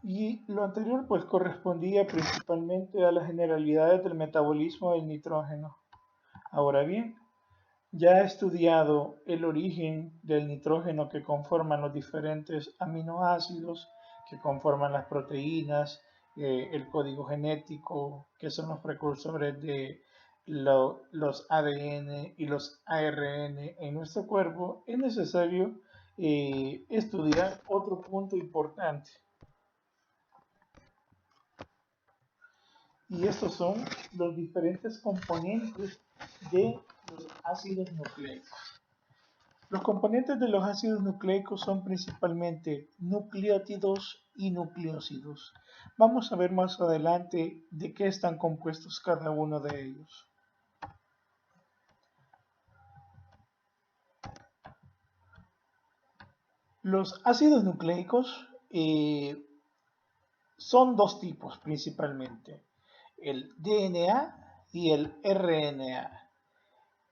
Y lo anterior pues correspondía principalmente a las generalidades del metabolismo del nitrógeno. Ahora bien, ya he estudiado el origen del nitrógeno que conforman los diferentes aminoácidos, que conforman las proteínas, el código genético, que son los precursores de los ADN y los ARN en nuestro cuerpo. Es necesario estudiar otro punto importante, y estos son los diferentes componentes de los ácidos nucleicos. Los componentes de los ácidos nucleicos son principalmente nucleótidos y nucleósidos. Vamos a ver más adelante de qué están compuestos cada uno de ellos. Los ácidos nucleicos son dos tipos principalmente, el DNA y el RNA.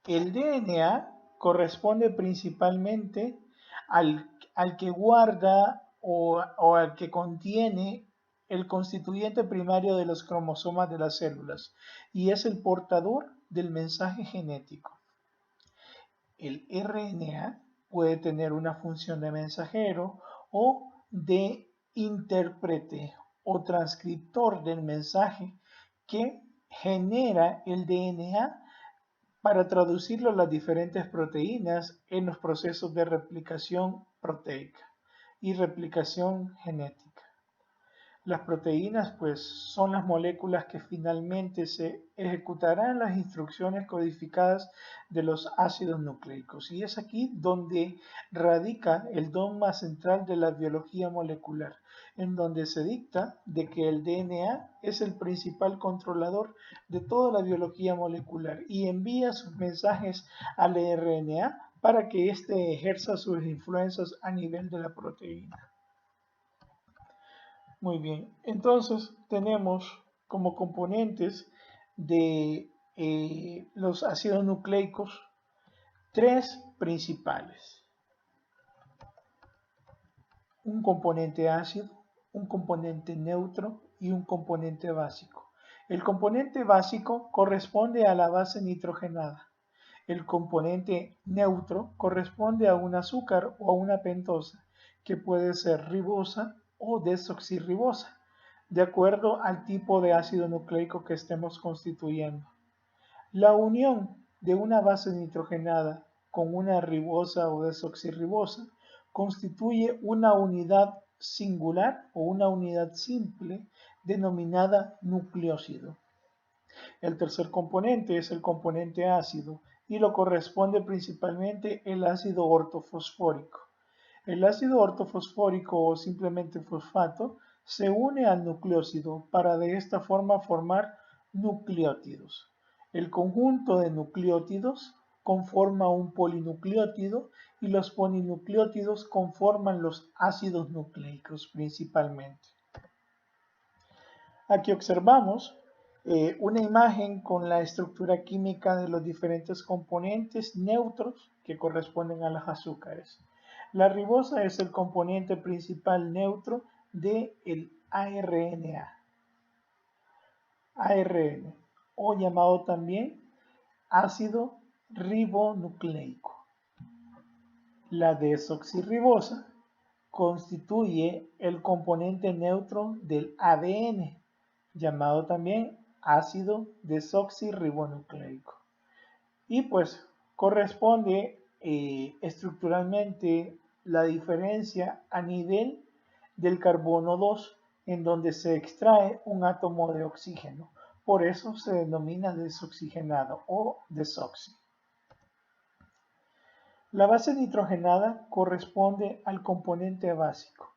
El DNA corresponde principalmente al que guarda o al que contiene el constituyente primario de los cromosomas de las células y es el portador del mensaje genético. El RNA puede tener una función de mensajero o de intérprete o transcriptor del mensaje que genera el DNA para traducirlo a las diferentes proteínas en los procesos de replicación proteica y replicación genética. Las proteínas pues son las moléculas que finalmente se ejecutarán las instrucciones codificadas de los ácidos nucleicos, y es aquí donde radica el dogma central de la biología molecular, en donde se dicta de que el DNA es el principal controlador de toda la biología molecular y envía sus mensajes al RNA para que éste ejerza sus influencias a nivel de la proteína. Muy bien, entonces tenemos como componentes de los ácidos nucleicos tres principales: un componente ácido, un componente neutro y un componente básico. El componente básico corresponde a la base nitrogenada. El componente neutro corresponde a un azúcar o a una pentosa, que puede ser ribosa o desoxirribosa, de acuerdo al tipo de ácido nucleico que estemos constituyendo. La unión de una base nitrogenada con una ribosa o desoxirribosa constituye una unidad singular o una unidad simple denominada nucleósido. El tercer componente es el componente ácido y lo corresponde principalmente el ácido ortofosfórico. El ácido ortofosfórico o simplemente fosfato se une al nucleósido para de esta forma formar nucleótidos. El conjunto de nucleótidos conforma un polinucleótido y los polinucleótidos conforman los ácidos nucleicos principalmente. Aquí observamos una imagen con la estructura química de los diferentes componentes neutros que corresponden a los azúcares. La ribosa es el componente principal neutro del ARN, o llamado también ácido ribonucleico. La desoxirribosa constituye el componente neutro del ADN, llamado también ácido desoxirribonucleico. Y pues corresponde estructuralmente la diferencia a nivel del carbono 2, en donde se extrae un átomo de oxígeno. Por eso se denomina desoxigenado o desoxi. La base nitrogenada corresponde al componente básico.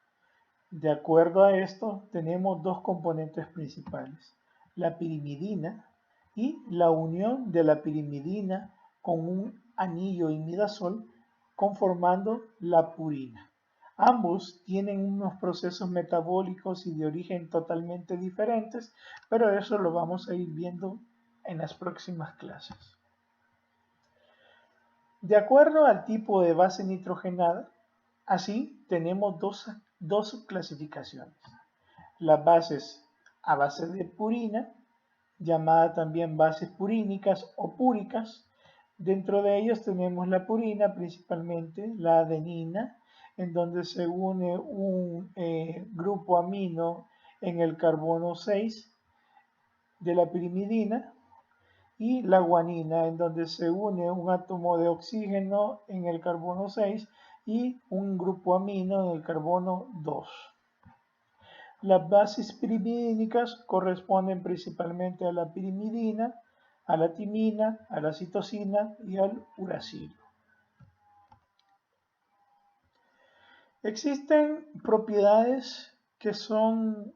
De acuerdo a esto, tenemos dos componentes principales: la pirimidina y la unión de la pirimidina con un anillo imidazol conformando la purina. Ambos tienen unos procesos metabólicos y de origen totalmente diferentes, pero eso lo vamos a ir viendo en las próximas clases. De acuerdo al tipo de base nitrogenada, así tenemos dos clasificaciones: las bases a base de purina, llamada también bases purínicas o púricas. Dentro de ellos tenemos la purina, principalmente la adenina, en donde se une un grupo amino en el carbono 6 de la pirimidina, y la guanina, en donde se une un átomo de oxígeno en el carbono 6 y un grupo amino en el carbono 2. Las bases pirimidínicas corresponden principalmente a la pirimidina, a la timina, a la citosina y al uracilo. Existen propiedades que son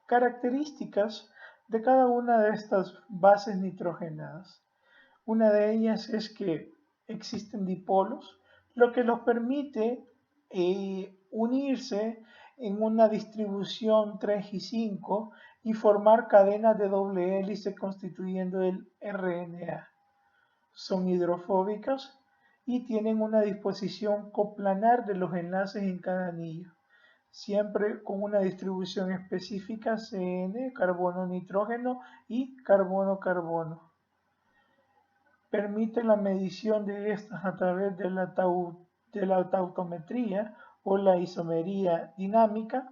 características de cada una de estas bases nitrogenadas. Una de ellas es que existen dipolos, lo que los permite unirse en una distribución 3 y 5 y formar cadenas de doble hélice constituyendo el RNA. Son hidrofóbicas y tienen una disposición coplanar de los enlaces en cada anillo, siempre con una distribución específica CN, carbono-nitrógeno y carbono-carbono. Permite la medición de estas a través de la tautometría o la isomería dinámica.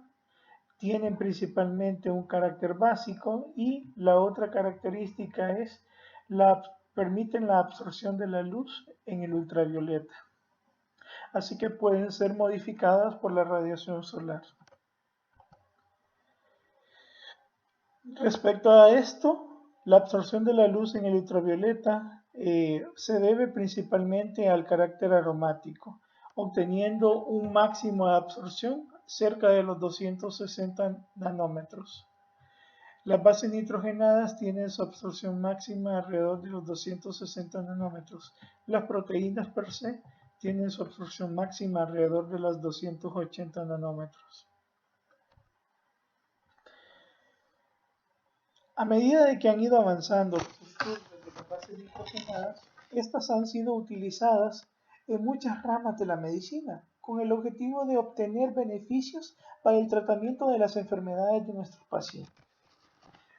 Tienen principalmente un carácter básico y la otra característica es permiten la absorción de la luz en el ultravioleta. Así que pueden ser modificadas por la radiación solar. Respecto a esto, la absorción de la luz en el ultravioleta se debe principalmente al carácter aromático, obteniendo un máximo de absorción cerca de los 260 nanómetros. Las bases nitrogenadas tienen su absorción máxima alrededor de los 260 nanómetros. Las proteínas per se tienen su absorción máxima alrededor de los 280 nanómetros. A medida de que han ido avanzando los estudios de las bases nitrogenadas, estas han sido utilizadas en muchas ramas de la medicina, con el objetivo de obtener beneficios para el tratamiento de las enfermedades de nuestros pacientes.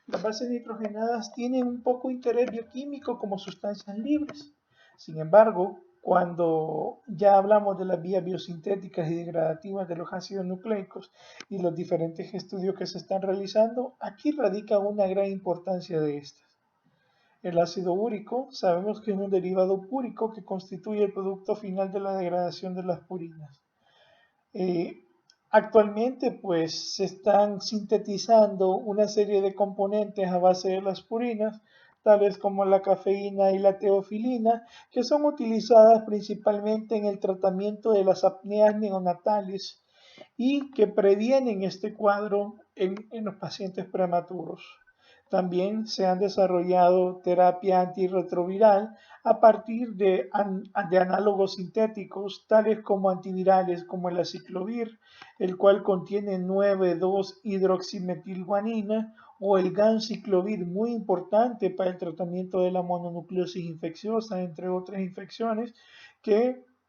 Las bases nitrogenadas tienen un poco interés bioquímico como sustancias libres. Sin embargo, cuando ya hablamos de las vías biosintéticas y degradativas de los ácidos nucleicos y los diferentes estudios que se están realizando, aquí radica una gran importancia de estas. El ácido úrico sabemos que es un derivado púrico que constituye el producto final de la degradación de las purinas. Actualmente pues se están sintetizando una serie de componentes a base de las purinas, tales como la cafeína y la teofilina, que son utilizadas principalmente en el tratamiento de las apneas neonatales y que previenen este cuadro en los pacientes prematuros. También se han desarrollado terapia antirretroviral a partir de análogos sintéticos, tales como antivirales como el aciclovir, el cual contiene 9,2-hidroximetilguanina, o el ganciclovir, muy importante para el tratamiento de la mononucleosis infecciosa, entre otras infecciones,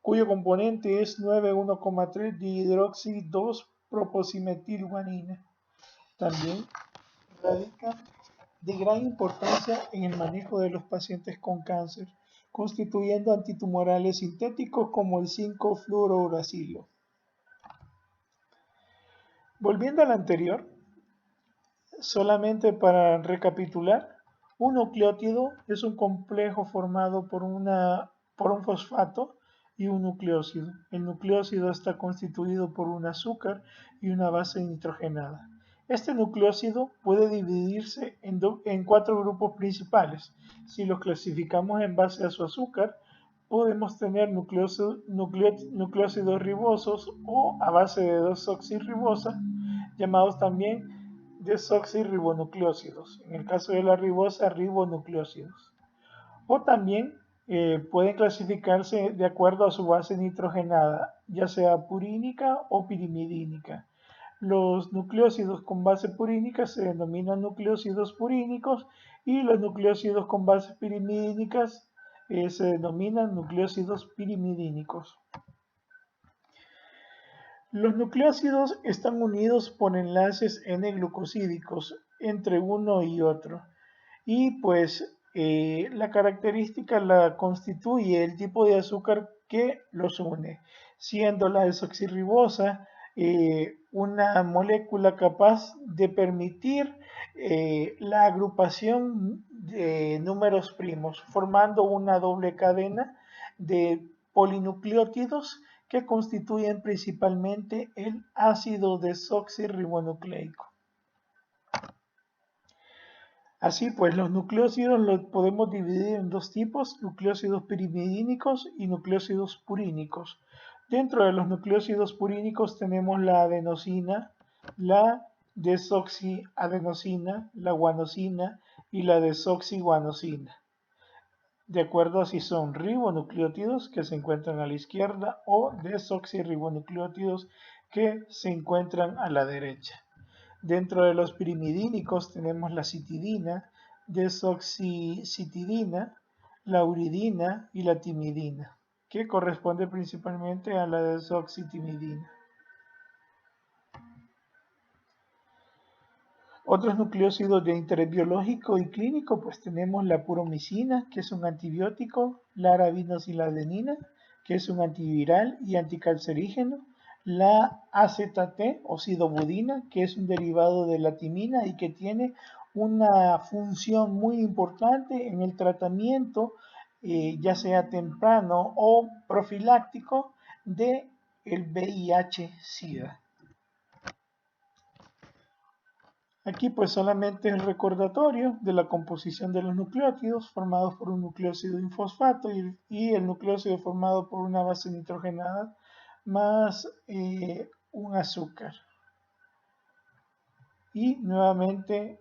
cuyo componente es 9,1,3-dihidroxi-2-propocimetilguanina. También radica de gran importancia en el manejo de los pacientes con cáncer, constituyendo antitumorales sintéticos como el 5-fluorouracilo. Volviendo al anterior, solamente para recapitular, un nucleótido es un complejo formado por un fosfato y un nucleósido. El nucleósido está constituido por un azúcar y una base nitrogenada. Este nucleósido puede dividirse en 4 grupos principales. Si los clasificamos en base a su azúcar, podemos tener nucleósidos ribosos o a base de desoxirribosa, llamados también desoxirribonucleósidos. En el caso de la ribosa, ribonucleósidos. O también pueden clasificarse de acuerdo a su base nitrogenada, ya sea purínica o pirimidínica. Los nucleósidos con base purínica se denominan nucleósidos purínicos y los nucleósidos con bases pirimidínicas se denominan nucleósidos pirimidínicos. Los nucleósidos están unidos por enlaces N-glucosídicos entre uno y otro. Y pues la característica la constituye el tipo de azúcar que los une, siendo la desoxirribosa una molécula capaz de permitir la agrupación de números primos, formando una doble cadena de polinucleótidos que constituyen principalmente el ácido desoxirribonucleico. Así pues, los nucleósidos los podemos dividir en dos tipos, nucleósidos pirimidínicos y nucleósidos purínicos. Dentro de los nucleósidos purínicos tenemos la adenosina, la desoxiadenosina, la guanosina y la desoxiguanosina, de acuerdo a si son ribonucleótidos que se encuentran a la izquierda o desoxirribonucleótidos que se encuentran a la derecha. Dentro de los pirimidínicos tenemos la citidina, desoxicitidina, la uridina y la timidina, que corresponde principalmente a la desoxitimidina. Otros nucleósidos de interés biológico y clínico, pues tenemos la puromicina, que es un antibiótico, la arabinosiladenina, que es un antiviral y anticancerígeno, la AZT o sidobudina, que es un derivado de la timina y que tiene una función muy importante en el tratamiento, ya sea temprano o profiláctico, de el VIH-Sida. Aquí pues solamente es recordatorio de la composición de los nucleótidos formados por un nucleósido infosfato y el nucleósido formado por una base nitrogenada más un azúcar. Y nuevamente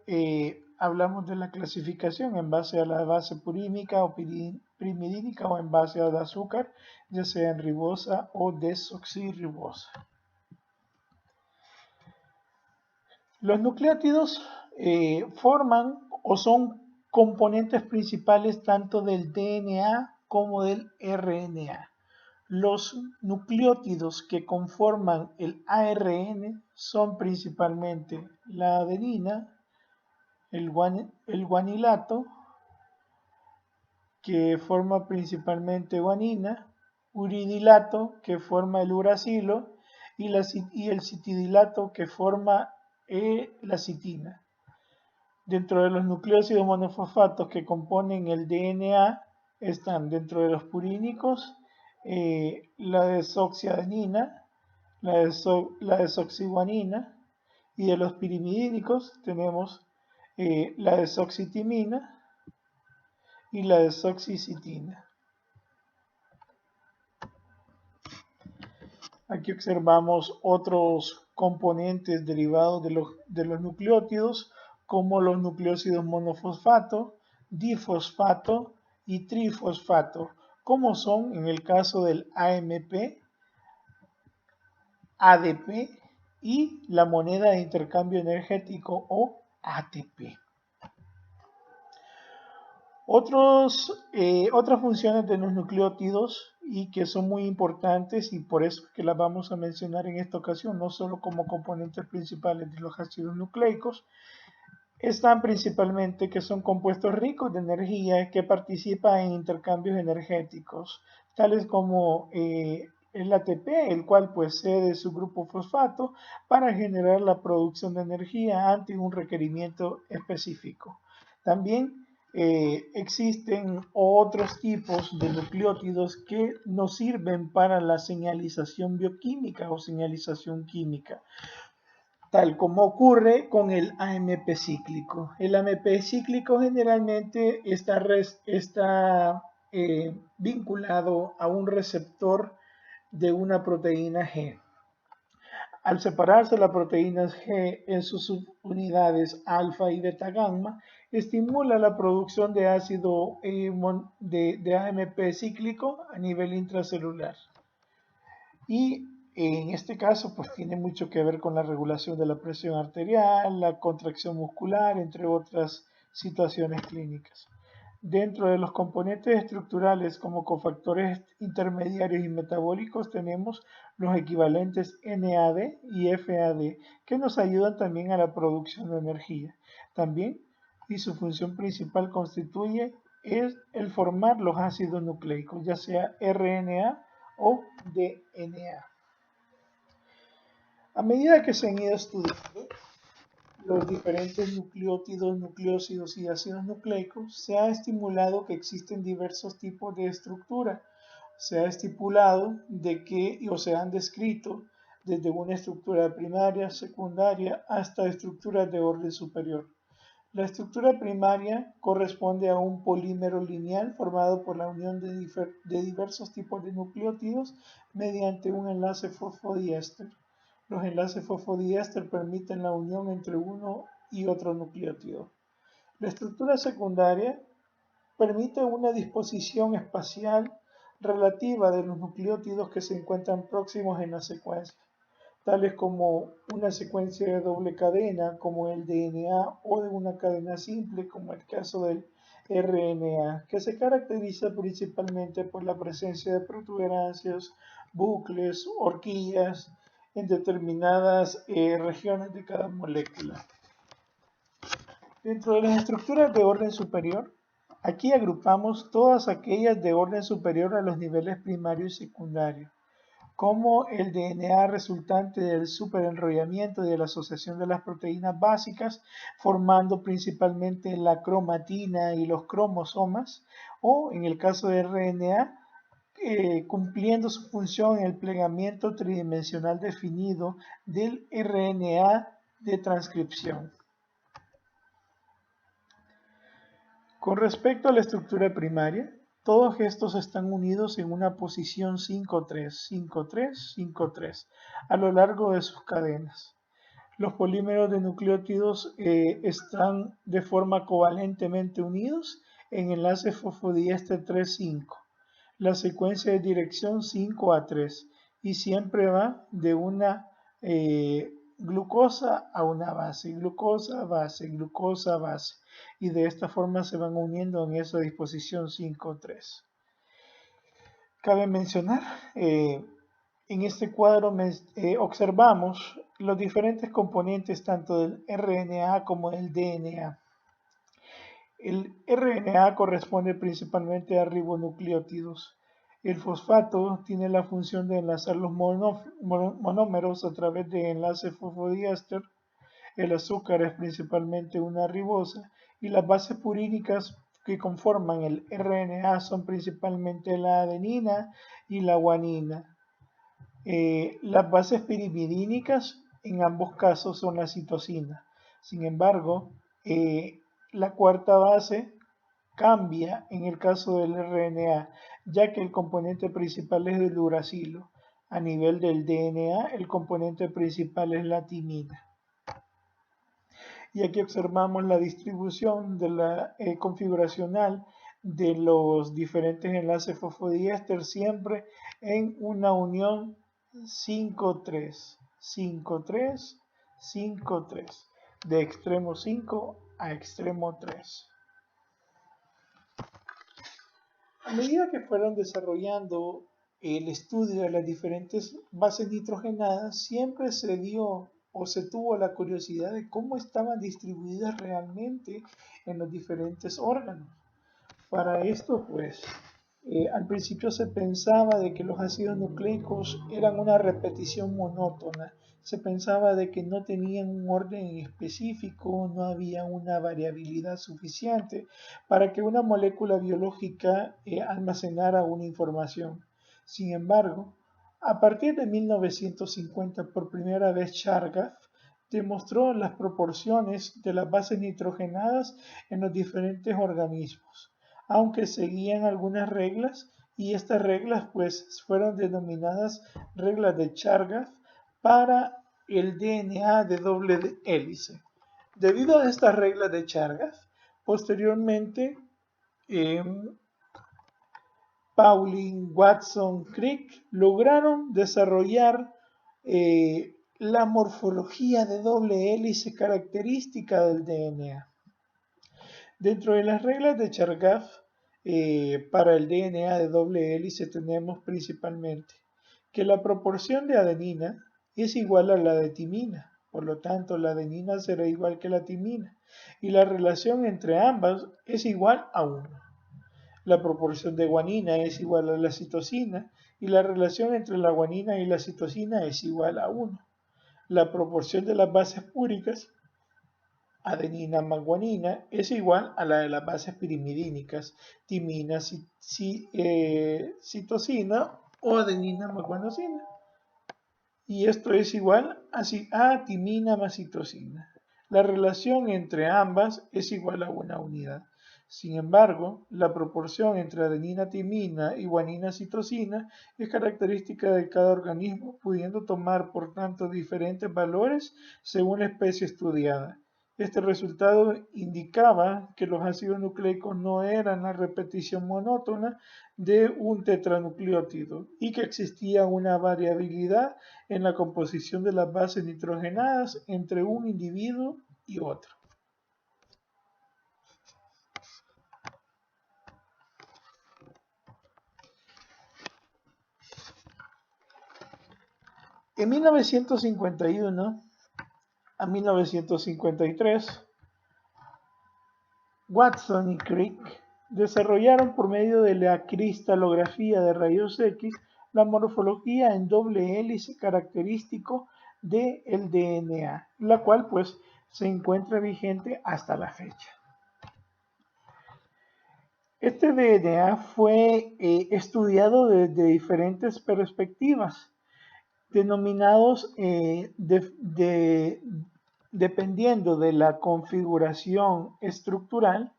hablamos de la clasificación en base a la base purímica o pirimidínica o en base al azúcar, ya sea en ribosa o desoxirribosa. Los nucleótidos forman o son componentes principales tanto del DNA como del RNA. Los nucleótidos que conforman el ARN son principalmente la adenina, el guanilato, que forma principalmente guanina, uridilato, que forma el uracilo, y el citidilato, que forma la citina. Dentro de los nucleósidos monofosfatos que componen el DNA están dentro de los purínicos la desoxiadenina, la desoxiguanina, y de los pirimidínicos tenemos la desoxitimina y la desoxicitina. Aquí observamos otros componentes derivados de los nucleótidos, como los nucleósidos monofosfato, difosfato y trifosfato, como son en el caso del AMP, ADP y la moneda de intercambio energético o ATP. Otras funciones de los nucleótidos y que son muy importantes y por eso que las vamos a mencionar en esta ocasión, no solo como componentes principales de los ácidos nucleicos, están principalmente que son compuestos ricos de energía que participan en intercambios energéticos, tales como el ATP, el cual pues cede su grupo fosfato para generar la producción de energía ante un requerimiento específico. También existen otros tipos de nucleótidos que nos sirven para la señalización bioquímica o señalización química, tal como ocurre con el AMP cíclico. El AMP cíclico generalmente está vinculado a un receptor de una proteína G. Al separarse la proteína G en sus subunidades alfa y beta gamma, estimula la producción de ácido de AMP cíclico a nivel intracelular. Y en este caso, pues tiene mucho que ver con la regulación de la presión arterial, la contracción muscular, entre otras situaciones clínicas. Dentro de los componentes estructurales como cofactores intermediarios y metabólicos tenemos los equivalentes NAD y FAD, que nos ayudan también a la producción de energía. También, y su función principal constituye es el formar los ácidos nucleicos, ya sea RNA o DNA. A medida que se han ido estudiando los diferentes nucleótidos, nucleósidos y ácidos nucleicos, se ha estimulado que existen diversos tipos de estructura. Se ha estipulado de que, o se han descrito desde una estructura primaria, secundaria, hasta estructuras de orden superior. La estructura primaria corresponde a un polímero lineal formado por la unión de diversos tipos de nucleótidos mediante un enlace fosfodiéster. Los enlaces fosfodiéster permiten la unión entre uno y otro nucleótido. La estructura secundaria permite una disposición espacial relativa de los nucleótidos que se encuentran próximos en la secuencia, tales como una secuencia de doble cadena como el DNA o de una cadena simple como el caso del RNA, que se caracteriza principalmente por la presencia de protuberancias, bucles, horquillas en determinadas regiones de cada molécula. Dentro de las estructuras de orden superior, aquí agrupamos todas aquellas de orden superior a los niveles primario y secundario, como el DNA resultante del superenrollamiento y de la asociación de las proteínas básicas, formando principalmente la cromatina y los cromosomas, o en el caso de RNA, cumpliendo su función en el plegamiento tridimensional definido del RNA de transcripción. Con respecto a la estructura primaria, todos estos están unidos en una posición 5-3, 5-3, 5-3 a lo largo de sus cadenas. Los polímeros de nucleótidos están de forma covalentemente unidos en enlace fosfodiéster 3-5. La secuencia de dirección 5-3 y siempre va de una glucosa a una base, glucosa, base, glucosa, base. Y de esta forma se van uniendo en esa disposición 5-3. Cabe mencionar, en este cuadro observamos los diferentes componentes tanto del RNA como del DNA. El RNA corresponde principalmente a ribonucleótidos. El fosfato tiene la función de enlazar los monómeros a través de enlace fosfodiéster. El azúcar es principalmente una ribosa y las bases purínicas que conforman el RNA son principalmente la adenina y la guanina. Las bases pirimidínicas en ambos casos son la citosina. Sin embargo, la cuarta base cambia en el caso del RNA, ya que el componente principal es el uracilo. A nivel del DNA, el componente principal es la timina. Y aquí observamos la distribución de la configuracional de los diferentes enlaces fosfodiéster siempre en una unión 5-3, 5-3, 5-3, de extremo 5 a extremo 3. A medida que fueron desarrollando el estudio de las diferentes bases nitrogenadas, siempre se dio o se tuvo la curiosidad de cómo estaban distribuidas realmente en los diferentes órganos. Para esto, pues, al principio se pensaba de que los ácidos nucleicos eran una repetición monótona. Se pensaba de que no tenían un orden específico, no había una variabilidad suficiente para que una molécula biológica almacenara una información. Sin embargo, a partir de 1950, por primera vez Chargaff demostró las proporciones de las bases nitrogenadas en los diferentes organismos, aunque seguían algunas reglas, y estas reglas pues fueron denominadas reglas de Chargaff para el DNA de doble hélice. Debido a estas reglas de Chargaff, posteriormente Pauling, Watson, Crick lograron desarrollar la morfología de doble hélice característica del DNA. Dentro de las reglas de Chargaff para el DNA de doble hélice tenemos principalmente que la proporción de adenina es igual a la de timina, por lo tanto la adenina será igual que la timina y la relación entre ambas es igual a 1. La proporción de guanina es igual a la citosina y la relación entre la guanina y la citosina es igual a 1. La proporción de las bases púricas, adenina más guanina, es igual a la de las bases pirimidínicas, timina, citosina o adenina más guanosina. Y esto es igual a timina más citosina. La relación entre ambas es igual a una unidad. Sin embargo, la proporción entre adenina-timina y guanina-citosina es característica de cada organismo, pudiendo tomar por tanto diferentes valores según la especie estudiada. Este resultado indicaba que los ácidos nucleicos no eran la repetición monótona de un tetranucleótido y que existía una variabilidad en la composición de las bases nitrogenadas entre un individuo y otro. En 1951 a 1953, Watson y Crick desarrollaron por medio de la cristalografía de rayos X la morfología en doble hélice característico del DNA, la cual pues se encuentra vigente hasta la fecha. Este DNA fue estudiado desde diferentes perspectivas, denominados dependiendo de la configuración estructural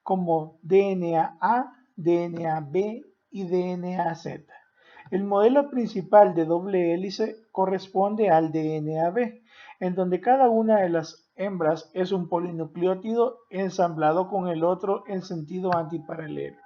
como DNA-A, DNA-B y DNA-Z. El modelo principal de doble hélice corresponde al DNA-B, en donde cada una de las hembras es un polinucleótido ensamblado con el otro en sentido antiparalelo.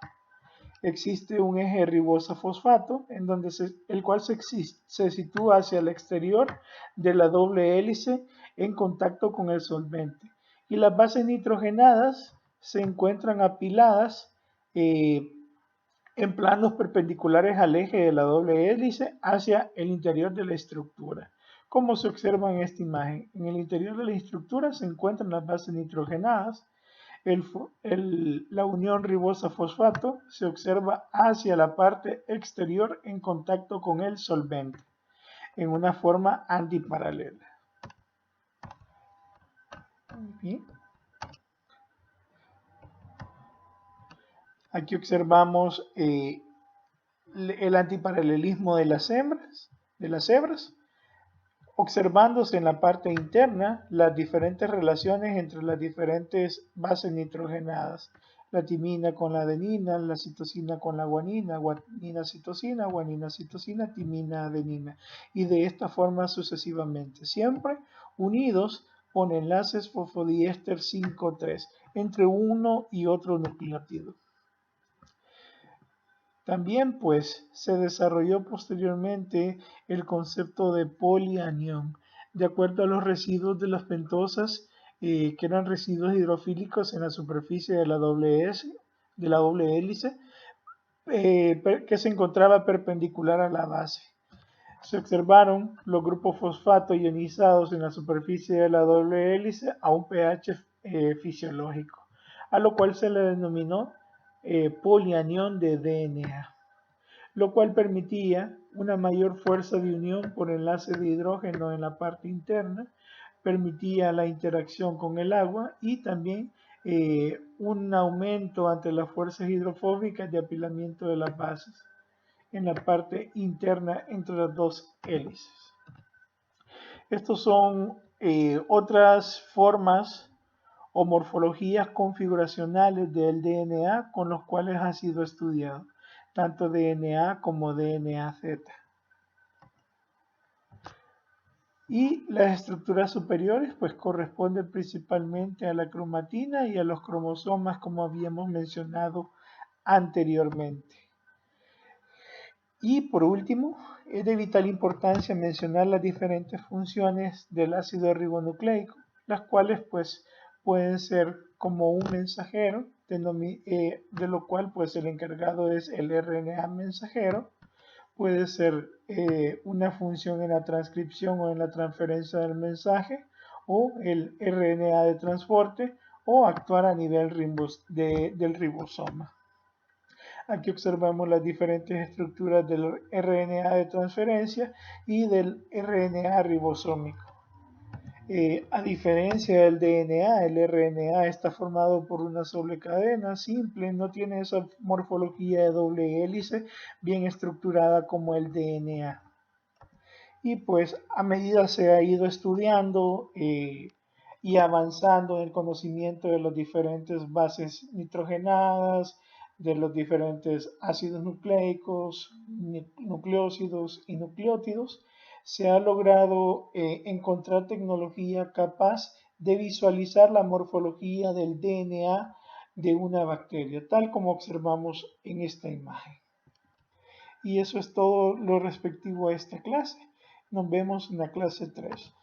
Existe un eje ribosa-fosfato, en donde el cual se sitúa hacia el exterior de la doble hélice en contacto con el solvente. Y las bases nitrogenadas se encuentran apiladas en planos perpendiculares al eje de la doble hélice hacia el interior de la estructura. Como se observa en esta imagen, en el interior de la estructura se encuentran las bases nitrogenadas. La unión ribosa-fosfato se observa hacia la parte exterior en contacto con el solvente, en una forma antiparalela. Bien. Aquí observamos el antiparalelismo de las hebras, observándose en la parte interna las diferentes relaciones entre las diferentes bases nitrogenadas. La timina con la adenina, la citosina con la guanina, guanina-citosina, guanina-citosina, timina-adenina. Y de esta forma sucesivamente, siempre unidos con enlaces fosfodiéster 5,3 entre uno y otro nucleótido. También pues se desarrolló posteriormente el concepto de polianión, de acuerdo a los residuos de las pentosas que eran residuos hidrofílicos en la superficie de la doble hélice que se encontraba perpendicular a la base. Se observaron los grupos fosfato ionizados en la superficie de la doble hélice a un pH fisiológico, a lo cual se le denominó polianión de DNA, lo cual permitía una mayor fuerza de unión por enlace de hidrógeno en la parte interna, permitía la interacción con el agua y también un aumento ante las fuerzas hidrofóbicas de apilamiento de las bases en la parte interna entre las dos hélices. Estos son otras formas o morfologías configuracionales del DNA con los cuales ha sido estudiado, tanto DNA como DNA-Z. Y las estructuras superiores pues corresponden principalmente a la cromatina y a los cromosomas, como habíamos mencionado anteriormente. Y por último, es de vital importancia mencionar las diferentes funciones del ácido ribonucleico, las cuales pues pueden ser como un mensajero, de lo cual pues el encargado es el RNA mensajero. Puede ser una función en la transcripción o en la transferencia del mensaje, o el RNA de transporte, o actuar a nivel del ribosoma. Aquí observamos las diferentes estructuras del RNA de transferencia y del RNA ribosómico. A diferencia del DNA, el RNA está formado por una sola cadena simple, no tiene esa morfología de doble hélice bien estructurada como el DNA. Y pues a medida se ha ido estudiando y avanzando en el conocimiento de las diferentes bases nitrogenadas, de los diferentes ácidos nucleicos, nucleósidos y nucleótidos, se ha logrado encontrar tecnología capaz de visualizar la morfología del DNA de una bacteria, tal como observamos en esta imagen. Y eso es todo lo respectivo a esta clase. Nos vemos en la clase 3.